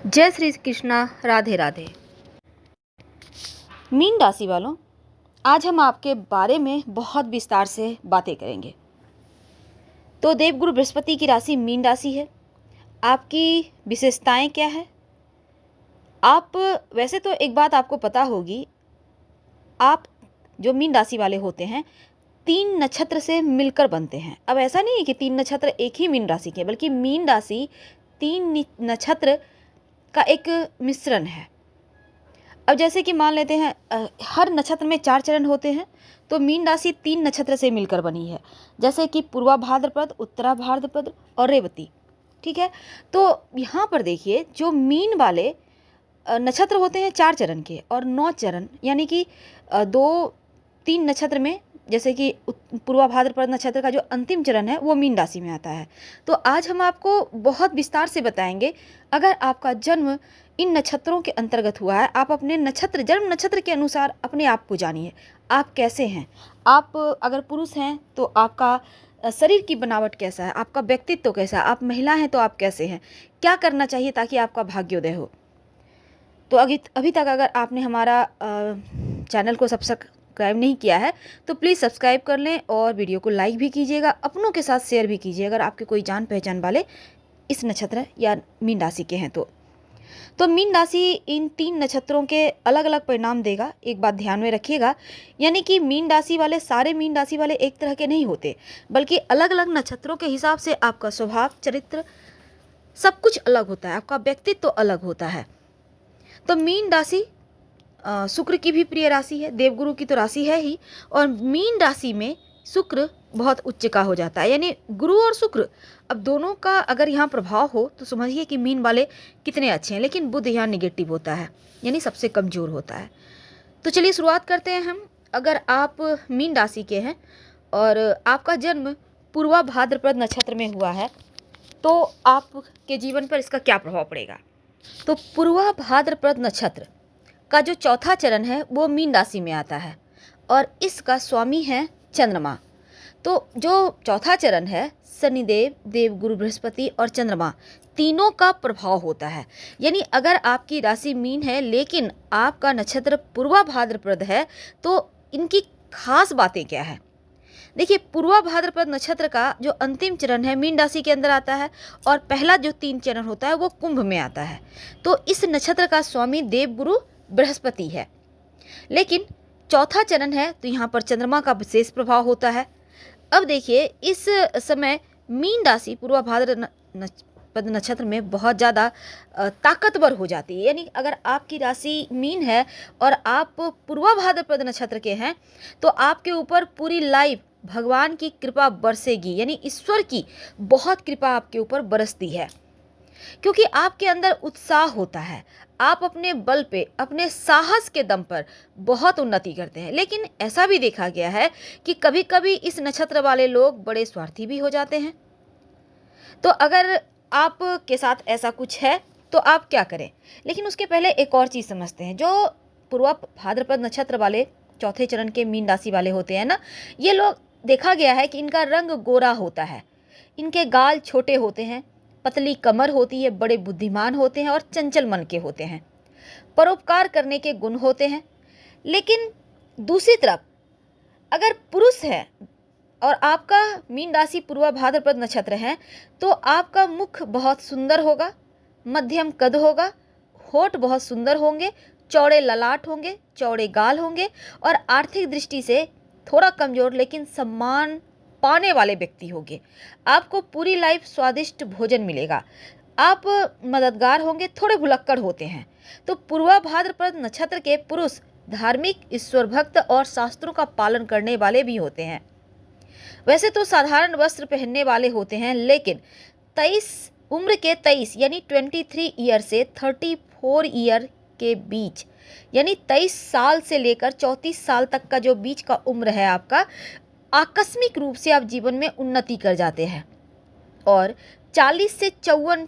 जय श्री कृष्णा। राधे राधे। मीन राशि वालों, आज हम आपके बारे में बहुत विस्तार से बातें करेंगे। तो देवगुरु बृहस्पति की राशि मीन राशि है। आपकी विशेषताएं क्या है? आप वैसे तो एक बात आपको पता होगी, आप जो मीन राशि वाले होते हैं 3 नक्षत्र से मिलकर बनते हैं। अब ऐसा नहीं है कि 3 नक्षत्र एक ही मीन राशि के, बल्कि मीन राशि 3 नक्षत्र का एक मिश्रण है। अब जैसे कि मान लेते हैं हर नक्षत्र में 4 चरण होते हैं, तो मीन राशि 3 नक्षत्र से मिलकर बनी है, जैसे कि पूर्वा भाद्रपद, उत्तरा भाद्रपद और रेवती। ठीक है, तो यहाँ पर देखिए जो मीन वाले नक्षत्र होते हैं 4 चरण के और 9 चरण, यानी कि 2-3 नक्षत्र में, जैसे कि पूर्वा भाद्रपद नक्षत्र का जो अंतिम चरण है वो मीन राशि में आता है। तो आज हम आपको बहुत विस्तार से बताएंगे। अगर आपका जन्म इन नक्षत्रों के अंतर्गत हुआ है, आप अपने नक्षत्र, जन्म नक्षत्र के अनुसार अपने आप को जानिए, आप कैसे हैं। आप अगर पुरुष हैं तो आपका शरीर की बनावट कैसा है, आपका व्यक्तित्व कैसा है, आप महिला हैं तो आप कैसे हैं, क्या करना चाहिए ताकि आपका भाग्योदय हो। तो अभी तक अगर आपने हमारा चैनल को सब्सक्राइब नहीं किया है तो प्लीज़ सब्सक्राइब कर लें और वीडियो को लाइक भी कीजिएगा, अपनों के साथ शेयर भी कीजिए अगर आपके कोई जान पहचान वाले इस नक्षत्र या मीन राशि के हैं तो मीन राशि इन 3 नक्षत्रों के अलग अलग परिणाम देगा। एक बात ध्यान में रखिएगा, यानी कि मीन राशि वाले, सारे मीन राशि वाले एक तरह के नहीं होते, बल्कि अलग अलग नक्षत्रों के हिसाब से आपका स्वभाव, चरित्र, सब कुछ अलग होता है, आपका व्यक्तित्व तो अलग होता है। तो मीन राशि शुक्र की भी प्रिय राशि है, देवगुरु की तो राशि है ही, और मीन राशि में शुक्र बहुत उच्च का हो जाता है, यानी गुरु और शुक्र, अब दोनों का अगर यहाँ प्रभाव हो तो समझिए कि मीन वाले कितने अच्छे हैं। लेकिन बुध यहाँ निगेटिव होता है, यानी सबसे कमज़ोर होता है। तो चलिए शुरुआत करते हैं हम। अगर आप मीन राशि के हैं और आपका जन्म पूर्वा भाद्रपद नक्षत्र में हुआ है तो आपके जीवन पर इसका क्या प्रभाव पड़ेगा। तो पूर्वा भाद्रपद नक्षत्र का जो चौथा चरण है वो मीन राशि में आता है और इसका स्वामी है चंद्रमा। तो जो चौथा चरण है, शनिदेव, देवगुरु बृहस्पति और चंद्रमा तीनों का प्रभाव होता है। यानी अगर आपकी राशि मीन है लेकिन आपका नक्षत्र पूर्वा भाद्रपद है तो इनकी खास बातें क्या है। देखिए, पूर्वा भाद्रपद नक्षत्र का जो अंतिम चरण है मीन राशि के अंदर आता है और पहला जो 3 चरण होता है वो कुंभ में आता है। तो इस नक्षत्र का स्वामी देवगुरु बृहस्पति है, लेकिन चौथा चरण है तो यहाँ पर चंद्रमा का विशेष प्रभाव होता है। अब देखिए, इस समय मीन राशि पूर्वा भाद्रपद नक्षत्र में बहुत ज़्यादा ताकतवर हो जाती है। यानी अगर आपकी राशि मीन है और आप पूर्वा भाद्रपद नक्षत्र के हैं तो आपके ऊपर पूरी लाइफ भगवान की कृपा बरसेगी, यानी ईश्वर की बहुत कृपा आपके ऊपर बरसती है, क्योंकि आपके अंदर उत्साह होता है, आप अपने बल पे, अपने साहस के दम पर बहुत उन्नति करते हैं। लेकिन ऐसा भी देखा गया है कि कभी कभी इस नक्षत्र वाले लोग बड़े स्वार्थी भी हो जाते हैं। तो अगर आपके साथ ऐसा कुछ है तो आप क्या करें। लेकिन उसके पहले एक और चीज़ समझते हैं। जो पूर्वा भाद्रपद नक्षत्र वाले चौथे चरण के मीन राशि वाले होते हैं ना, ये लोग, देखा गया है कि इनका रंग गोरा होता है, इनके गाल छोटे होते हैं, पतली कमर होती है, बड़े बुद्धिमान होते हैं और चंचल मन के होते हैं, परोपकार करने के गुण होते हैं। लेकिन दूसरी तरफ अगर पुरुष है और आपका मीन राशि पूर्वा भाद्रपद नक्षत्र है तो आपका मुख बहुत सुंदर होगा, मध्यम कद होगा, होठ बहुत सुंदर होंगे, चौड़े ललाट होंगे, चौड़े गाल होंगे और आर्थिक दृष्टि से थोड़ा कमजोर लेकिन सम्मान पाने वाले व्यक्ति होंगे। आपको पूरी लाइफ स्वादिष्ट भोजन मिलेगा, आप मददगार होंगे, थोड़े भुलक्कड़ होते हैं। तो पूर्वा भाद्रपद नक्षत्र के पुरुष धार्मिक, ईश्वर भक्त और शास्त्रों का पालन करने वाले भी होते हैं। वैसे तो साधारण वस्त्र पहनने वाले होते हैं, लेकिन 23 उम्र के 23 यानी 23 ईयर से 34 ईयर के बीच, यानी 23 साल से लेकर 34 साल तक का जो बीच का उम्र है आपका, आकस्मिक रूप से आप जीवन में उन्नति कर जाते हैं। और 40 से 54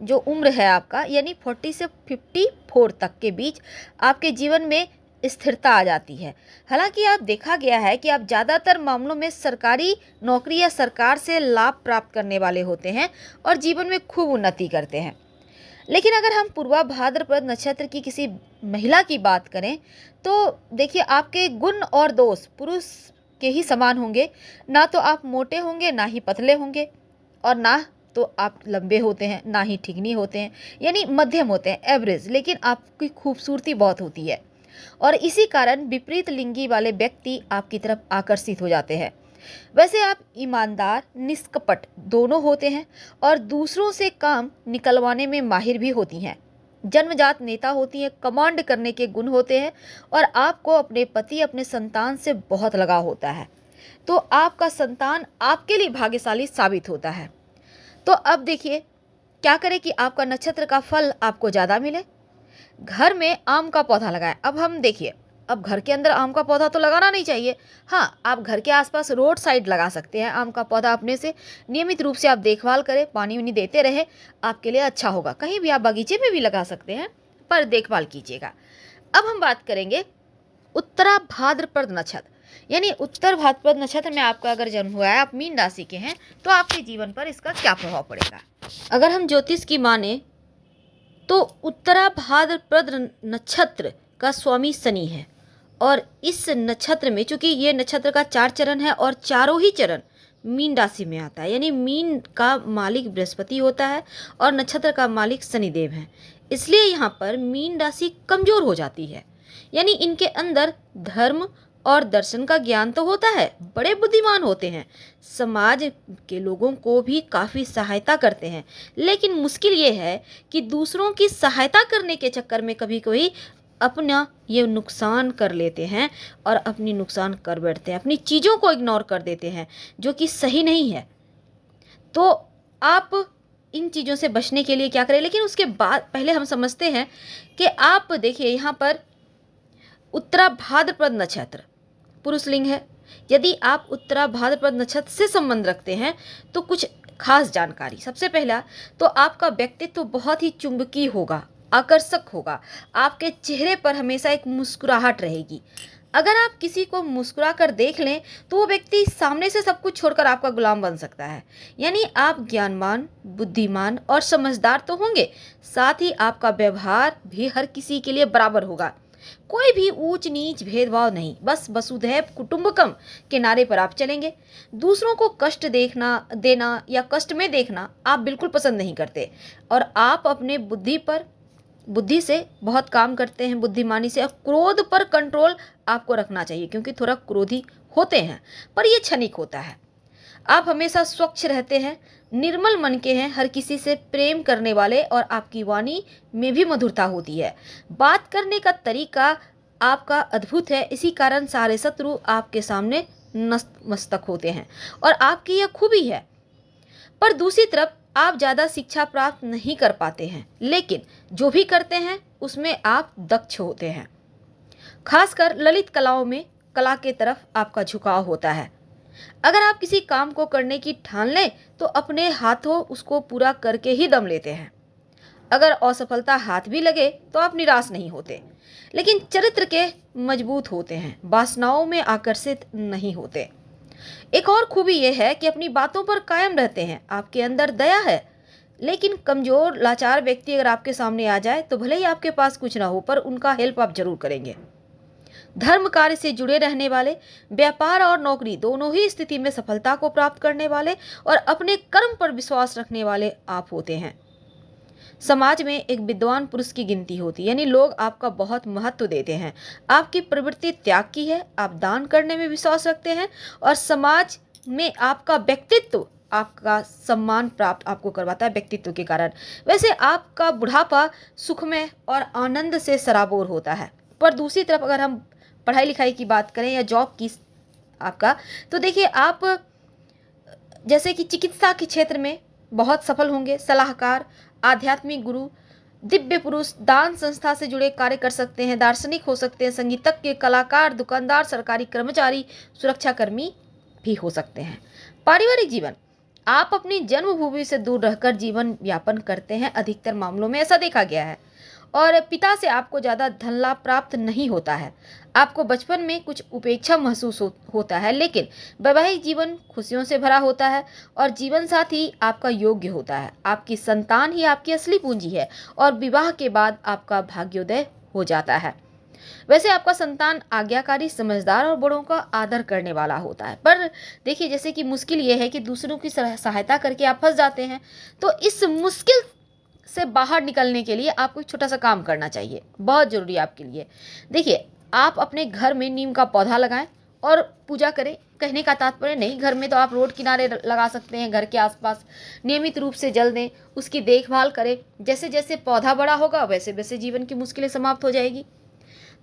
जो उम्र है आपका, यानी 40 से 54 तक के बीच आपके जीवन में स्थिरता आ जाती है। हालांकि आप देखा गया है कि आप ज़्यादातर मामलों में सरकारी नौकरी या सरकार से लाभ प्राप्त करने वाले होते हैं और जीवन में खूब उन्नति करते हैं। लेकिन अगर हम पूर्वा भाद्रपद नक्षत्र की किसी महिला की बात करें तो देखिए आपके गुण और दोष पुरुष के ही समान होंगे। ना तो आप मोटे होंगे, ना ही पतले होंगे, और ना तो आप लंबे होते हैं, ना ही ठिगनी होते हैं, यानी मध्यम होते हैं, एवरेज। लेकिन आपकी खूबसूरती बहुत होती है और इसी कारण विपरीत लिंगी वाले व्यक्ति आपकी तरफ आकर्षित हो जाते हैं। वैसे आप ईमानदार, निष्कपट दोनों होते हैं और दूसरों से काम निकलवाने में माहिर भी होती हैं। जन्मजात नेता होती हैं, कमांड करने के गुण होते हैं और आपको अपने पति, अपने संतान से बहुत लगाव होता है। तो आपका संतान आपके लिए भाग्यशाली साबित होता है। तो अब देखिए क्या करें कि आपका नक्षत्र का फल आपको ज़्यादा मिले। घर में आम का पौधा लगाएं। अब हम देखिए, अब घर के अंदर आम का पौधा तो लगाना नहीं चाहिए। हाँ, आप घर के आसपास रोड साइड लगा सकते हैं आम का पौधा। अपने से नियमित रूप से आप देखभाल करें, पानी वानी देते रहे, आपके लिए अच्छा होगा। कहीं भी आप बगीचे में भी लगा सकते हैं, पर देखभाल कीजिएगा। अब हम बात करेंगे उत्तरा भाद्रपद नक्षत्र, यानी उत्तर भाद्रपद नक्षत्र में आपका अगर जन्म हुआ है, आप मीन राशि के हैं, तो आपके जीवन पर इसका क्या प्रभाव पड़ेगा। अगर हम ज्योतिष की माने तो उत्तरा भाद्रपद नक्षत्र का स्वामी शनि है और इस नक्षत्र में, चूंकि ये नक्षत्र का 4 चरण है और चारों ही चरण मीन राशि में आता है, यानी मीन का मालिक बृहस्पति होता है और नक्षत्र का मालिक शनिदेव है, इसलिए यहाँ पर मीन राशि कमजोर हो जाती है। यानी इनके अंदर धर्म और दर्शन का ज्ञान तो होता है, बड़े बुद्धिमान होते हैं, समाज के लोगों को भी काफ़ी सहायता करते हैं। लेकिन मुश्किल ये है कि दूसरों की सहायता करने के चक्कर में कभी कभी अपना ये नुकसान कर लेते हैं और अपनी नुकसान कर बैठते हैं, अपनी चीज़ों को इग्नोर कर देते हैं, जो कि सही नहीं है। तो आप इन चीज़ों से बचने के लिए क्या करें, लेकिन उसके बाद पहले हम समझते हैं कि आप देखिए यहाँ पर उत्तरा भाद्रपद नक्षत्र पुरुष लिंग है। यदि आप उत्तरा भाद्रपद नक्षत्र से संबंध रखते हैं तो कुछ खास जानकारी। सबसे पहला तो आपका व्यक्तित्व बहुत ही चुंबकीय होगा, आकर्षक होगा। आपके चेहरे पर हमेशा एक मुस्कुराहट रहेगी। अगर आप किसी को मुस्कुरा कर देख लें तो वो व्यक्ति सामने से सब कुछ छोड़कर आपका गुलाम बन सकता है। यानी आप ज्ञानवान, बुद्धिमान और समझदार तो होंगे, साथ ही आपका व्यवहार भी हर किसी के लिए बराबर होगा। कोई भी ऊंच नीच भेदभाव नहीं, बस वसुधैव कुटुंबकम के नारे पर आप चलेंगे। दूसरों को कष्ट देना या कष्ट में देखना आप बिल्कुल पसंद नहीं करते और आप अपने बुद्धि से बहुत काम करते हैं, बुद्धिमानी से। और क्रोध पर कंट्रोल आपको रखना चाहिए, क्योंकि थोड़ा क्रोधी होते हैं, पर यह क्षणिक होता है। आप हमेशा स्वच्छ रहते हैं, निर्मल मन के हैं, हर किसी से प्रेम करने वाले और आपकी वाणी में भी मधुरता होती है। बात करने का तरीका आपका अद्भुत है, इसी कारण सारे शत्रु आपके सामने नतमस्तक होते हैं और आपकी यह खूबी है। पर दूसरी तरफ आप ज़्यादा शिक्षा प्राप्त नहीं कर पाते हैं, लेकिन जो भी करते हैं उसमें आप दक्ष होते हैं। खासकर ललित कलाओं में कला के तरफ आपका झुकाव होता है। अगर आप किसी काम को करने की ठान लें तो अपने हाथों उसको पूरा करके ही दम लेते हैं। अगर असफलता हाथ भी लगे तो आप निराश नहीं होते, लेकिन चरित्र के मजबूत होते हैं, वासनाओं में आकर्षित नहीं होते। एक और खूबी यह है कि अपनी बातों पर कायम रहते हैं। आपके अंदर दया है, लेकिन कमजोर लाचार व्यक्ति अगर आपके सामने आ जाए तो भले ही आपके पास कुछ ना हो, पर उनका हेल्प आप जरूर करेंगे। धर्म कार्य से जुड़े रहने वाले, व्यापार और नौकरी दोनों ही स्थिति में सफलता को प्राप्त करने वाले और अपने कर्म पर विश्वास रखने वाले आप होते हैं। समाज में एक विद्वान पुरुष की गिनती होती है, यानी लोग आपका बहुत महत्व देते हैं। आपकी प्रवृत्ति त्याग की है, आप दान करने में विश्वास रखते हैं और समाज में आपका व्यक्तित्व आपका सम्मान प्राप्त आपको करवाता है व्यक्तित्व के कारण। वैसे आपका बुढ़ापा सुखमय और आनंद से सराबोर होता है। पर दूसरी तरफ अगर हम पढ़ाई लिखाई की बात करें या जॉब की आपका, तो देखिए आप जैसे कि चिकित्सा के क्षेत्र में बहुत सफल होंगे। सलाहकार, आध्यात्मिक गुरु, दिव्य पुरुष, दान संस्था से जुड़े कार्य कर सकते हैं, दार्शनिक हो सकते हैं, संगीतज्ञ, कलाकार, दुकानदार, सरकारी कर्मचारी, सुरक्षाकर्मी भी हो सकते हैं। पारिवारिक जीवन, आप अपनी जन्मभूमि से दूर रहकर जीवन यापन करते हैं, अधिकतर मामलों में ऐसा देखा गया है। और पिता से आपको ज़्यादा धन लाभ प्राप्त नहीं होता है। आपको बचपन में कुछ उपेक्षा महसूस होता है, लेकिन वैवाहिक जीवन खुशियों से भरा होता है और जीवन साथी आपका योग्य होता है। आपकी संतान ही आपकी असली पूंजी है और विवाह के बाद आपका भाग्योदय हो जाता है। वैसे आपका संतान आज्ञाकारी, समझदार और बड़ों का आदर करने वाला होता है। पर देखिए, जैसे कि मुश्किल ये है कि दूसरों की सहायता करके आप फंस जाते हैं। तो इस मुश्किल से बाहर निकलने के लिए आपको एक छोटा सा काम करना चाहिए, बहुत ज़रूरी है आपके लिए। देखिए, आप अपने घर में नीम का पौधा लगाएं और पूजा करें। कहने का तात्पर्य नहीं, घर में तो आप रोड किनारे लगा सकते हैं, घर के आसपास नियमित रूप से जल दें, उसकी देखभाल करें। जैसे जैसे पौधा बड़ा होगा वैसे वैसे जीवन की मुश्किलें समाप्त हो जाएगी।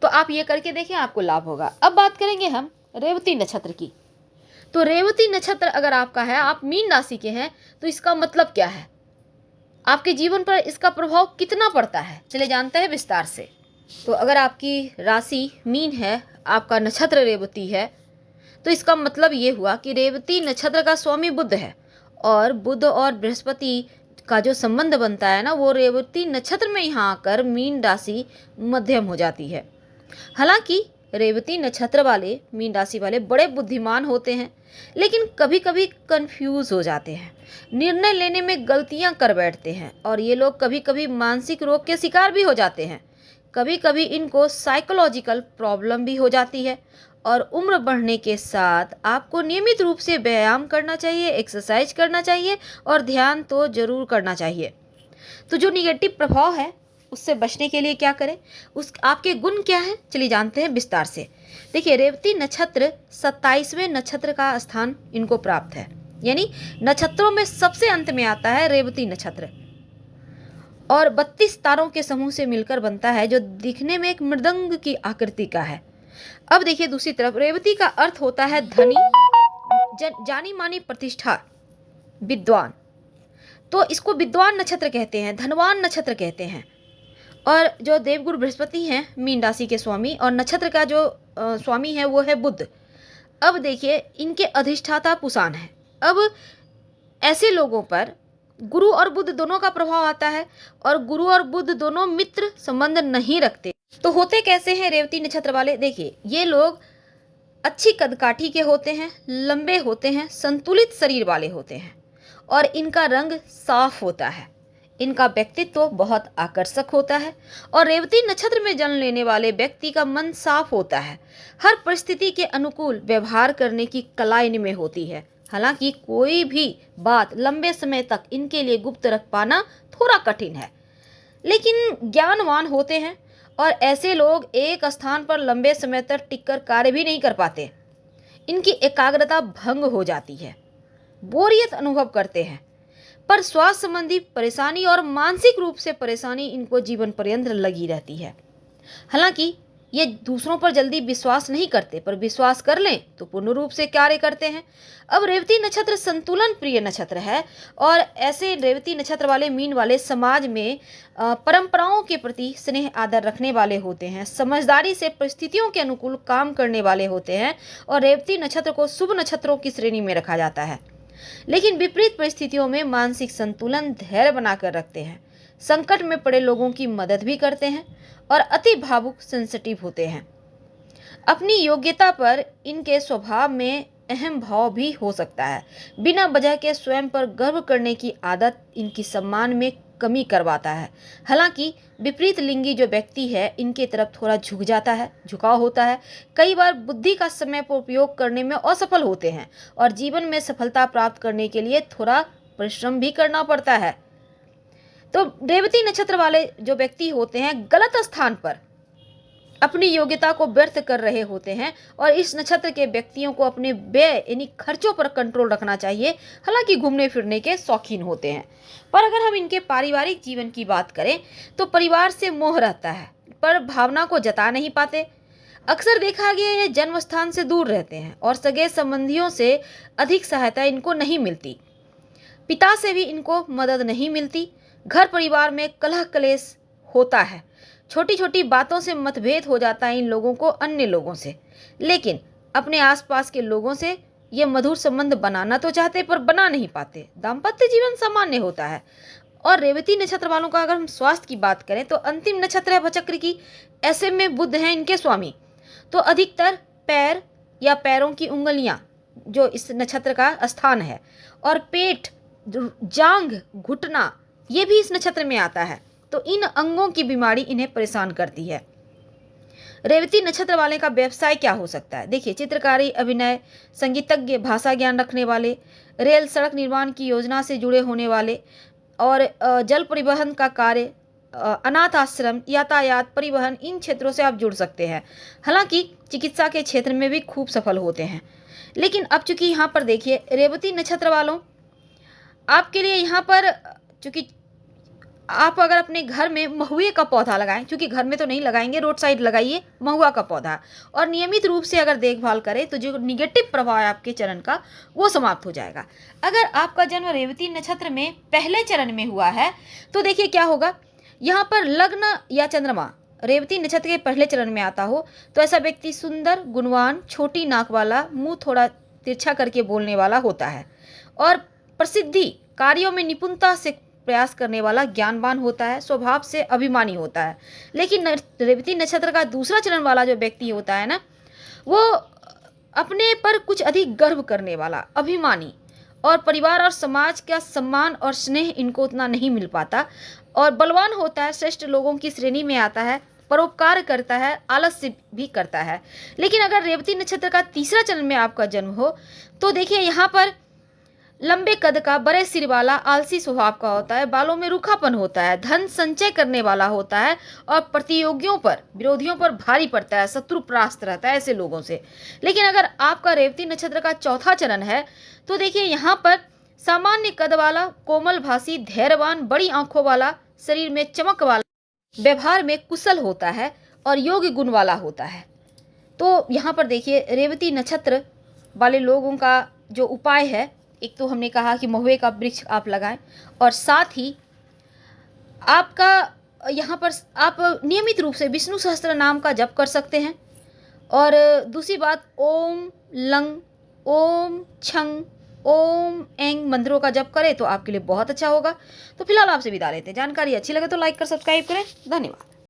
तो आप ये करके देखें, आपको लाभ होगा। अब बात करेंगे हम रेवती नक्षत्र की। तो रेवती नक्षत्र अगर आपका है, आप मीन राशि के हैं, तो इसका मतलब क्या है, आपके जीवन पर इसका प्रभाव कितना पड़ता है, चले जानते हैं विस्तार से। तो अगर आपकी राशि मीन है, आपका नक्षत्र रेवती है, तो इसका मतलब ये हुआ कि रेवती नक्षत्र का स्वामी बुध है और बुध और बृहस्पति का जो संबंध बनता है ना, वो रेवती नक्षत्र में यहाँ आकर मीन राशि मध्यम हो जाती है। हालांकि रेवती नक्षत्र वाले, मीन राशि वाले बड़े बुद्धिमान होते हैं, लेकिन कभी कभी कंफ्यूज हो जाते हैं, निर्णय लेने में गलतियां कर बैठते हैं और ये लोग कभी कभी मानसिक रोग के शिकार भी हो जाते हैं। कभी कभी इनको साइकोलॉजिकल प्रॉब्लम भी हो जाती है। और उम्र बढ़ने के साथ आपको नियमित रूप से व्यायाम करना चाहिए, एक्सरसाइज करना चाहिए और ध्यान तो जरूर करना चाहिए। तो जो निगेटिव प्रभाव है उससे बचने के लिए क्या करें, उस आपके गुण क्या हैं, चलिए जानते हैं विस्तार से। देखिए, रेवती नक्षत्र 27वें नक्षत्र का स्थान इनको प्राप्त है, यानी नक्षत्रों में सबसे अंत में आता है रेवती नक्षत्र और 32 तारों के समूह से मिलकर बनता है, जो दिखने में एक मृदंग की आकृति का है। अब देखिए, दूसरी तरफ रेवती का अर्थ होता है धनी, जानी मानी, प्रतिष्ठा, विद्वान। तो इसको विद्वान नक्षत्र कहते हैं, धनवान नक्षत्र कहते हैं। और जो देवगुरु बृहस्पति हैं, मीन राशि के स्वामी, और नक्षत्र का जो स्वामी है वो है बुध। अब देखिए, इनके अधिष्ठाता पुसान है। अब ऐसे लोगों पर गुरु और बुध दोनों का प्रभाव आता है और गुरु और बुध दोनों मित्र संबंध नहीं रखते। तो होते कैसे हैं रेवती नक्षत्र वाले, देखिए, ये लोग अच्छी कदकाठी के होते हैं, लंबे होते हैं, संतुलित शरीर वाले होते हैं और इनका रंग साफ होता है। इनका व्यक्तित्व बहुत आकर्षक होता है और रेवती नक्षत्र में जन्म लेने वाले व्यक्ति का मन साफ होता है। हर परिस्थिति के अनुकूल व्यवहार करने की कला इनमें होती है। हालांकि कोई भी बात लंबे समय तक इनके लिए गुप्त रख पाना थोड़ा कठिन है, लेकिन ज्ञानवान होते हैं और ऐसे लोग एक स्थान पर लंबे समय तक टिककर कार्य भी नहीं कर पाते। इनकी एकाग्रता भंग हो जाती है, बोरियत अनुभव करते हैं, पर स्वास्थ्य संबंधी परेशानी और मानसिक रूप से परेशानी इनको जीवन पर्यंत लगी रहती है। हालांकि ये दूसरों पर जल्दी विश्वास नहीं करते, पर विश्वास कर लें तो पूर्ण रूप से कार्य करते हैं। अब रेवती नक्षत्र संतुलन प्रिय नक्षत्र है और ऐसे रेवती नक्षत्र वाले, मीन वाले समाज में परंपराओं के प्रति स्नेह आदर रखने वाले होते हैं, समझदारी से परिस्थितियों के अनुकूल काम करने वाले होते हैं और रेवती नक्षत्र को शुभ नक्षत्रों की श्रेणी में रखा जाता है। लेकिन विपरीत परिस्थितियों में मानसिक संतुलन, धैर्य बनाकर रखते हैं, संकट में पड़े लोगों की मदद भी करते हैं और अति भावुक, सेंसिटिव होते हैं। अपनी योग्यता पर इनके स्वभाव में अहम भाव भी हो सकता है। बिना वजह के स्वयं पर गर्व करने की आदत इनकी सम्मान में कमी करवाता है। हालांकि विपरीत लिंगी जो व्यक्ति है, इनके तरफ थोड़ा झुक जाता है, झुकाव होता है। कई बार बुद्धि का समय पर उपयोग करने में असफल होते हैं और जीवन में सफलता प्राप्त करने के लिए थोड़ा परिश्रम भी करना पड़ता है। तो रेवती नक्षत्र वाले जो व्यक्ति होते हैं, गलत स्थान पर अपनी योग्यता को व्यर्थ कर रहे होते हैं और इस नक्षत्र के व्यक्तियों को अपने व्यय यानी खर्चों पर कंट्रोल रखना चाहिए। हालांकि घूमने फिरने के शौकीन होते हैं, पर अगर हम इनके पारिवारिक जीवन की बात करें तो परिवार से मोह रहता है, पर भावना को जता नहीं पाते। अक्सर देखा गया है जन्म स्थान से दूर रहते हैं और सगे संबंधियों से अधिक सहायता इनको नहीं मिलती। पिता से भी इनको मदद नहीं मिलती। घर परिवार में कलह क्लेश होता है, छोटी छोटी बातों से मतभेद हो जाता है इन लोगों को अन्य लोगों से। लेकिन अपने आसपास के लोगों से ये मधुर संबंध बनाना तो चाहते, पर बना नहीं पाते। दाम्पत्य जीवन सामान्य होता है। और रेवती नक्षत्र वालों का अगर हम स्वास्थ्य की बात करें तो अंतिम नक्षत्र है भचक्र की, ऐसे में बुध है इनके स्वामी। तो अधिकतर पैर या पैरों की उंगलियां जो इस नक्षत्र का स्थान है, और पेट, जांघ, घुटना, ये भी इस नक्षत्र में आता है। तो इन अंगों की बीमारी इन्हें परेशान करती है। रेवती नक्षत्र वाले का व्यवसाय क्या हो सकता है? देखिए, चित्रकारी, अभिनय, संगीतज्ञ, भाषा ज्ञान रखने वाले, रेल सड़क निर्माण की योजना से जुड़े होने वाले, और जल परिवहन का कार्य, अनाथ आश्रम, यातायात, परिवहन, इन क्षेत्रों से आप जुड़ सकते हैं। हालांकि चिकित्सा के क्षेत्र में भी खूब सफल होते हैं। लेकिन अब चूंकि यहाँ पर देखिए, रेवती नक्षत्र वालों, आपके लिए यहाँ पर चूंकि आप अगर अपने घर में महुए का पौधा लगाएं, क्योंकि घर में तो नहीं लगाएंगे, रोड साइड लगाइए महुआ का पौधा, और नियमित रूप से अगर देखभाल करें तो जो निगेटिव प्रभाव है आपके चरण का वो समाप्त हो जाएगा। अगर आपका जन्म रेवती नक्षत्र में पहले चरण में हुआ है तो देखिए क्या होगा, यहाँ पर लग्न या चंद्रमा रेवती नक्षत्र के पहले चरण में आता हो तो ऐसा व्यक्ति सुंदर, गुणवान, छोटी नाक वाला, मुंह थोड़ा तिरछा करके बोलने वाला होता है, और प्रसिद्धि, कार्यों में निपुणता से प्रयास करने वाला, ज्ञानवान होता है, स्वभाव से अभिमानी होता है। लेकिन रेवती नक्षत्र का दूसरा चरण वाला जो व्यक्ति होता है ना, वो अपने पर कुछ अधिक गर्व करने वाला, अभिमानी, और परिवार और समाज का सम्मान और स्नेह इनको उतना नहीं मिल पाता, और बलवान होता है, श्रेष्ठ लोगों की श्रेणी में आता है, परोपकार करता है, आलस्य भी करता है। लेकिन अगर रेवती नक्षत्र का तीसरा चरण में आपका जन्म हो तो देखिए यहाँ पर लंबे कद का, बड़े सिर वाला, आलसी स्वभाव का होता है, बालों में रूखापन होता है, धन संचय करने वाला होता है, और प्रतियोगियों पर, विरोधियों पर भारी पड़ता है, शत्रुपरास्त रहता है ऐसे लोगों से। लेकिन अगर आपका रेवती नक्षत्र का चौथा चरण है तो देखिए यहाँ पर सामान्य कद वाला, कोमल भाषी, धैर्यवान, बड़ी आंखों वाला, शरीर में चमक वाला, व्यवहार में कुशल होता है, और योग्य गुण वाला होता है। तो यहाँ पर देखिए, रेवती नक्षत्र वाले लोगों का जो उपाय है, एक तो हमने कहा कि महुए का वृक्ष आप लगाएं, और साथ ही आपका यहाँ पर आप नियमित रूप से विष्णु सहस्त्र नाम का जप कर सकते हैं। और दूसरी बात, ओम लंग, ओम छंग, ओम एंग मंत्रों का जप करें तो आपके लिए बहुत अच्छा होगा। तो फिलहाल आपसे विदा लेते हैं। जानकारी अच्छी लगे तो लाइक कर सब्सक्राइब करें। धन्यवाद।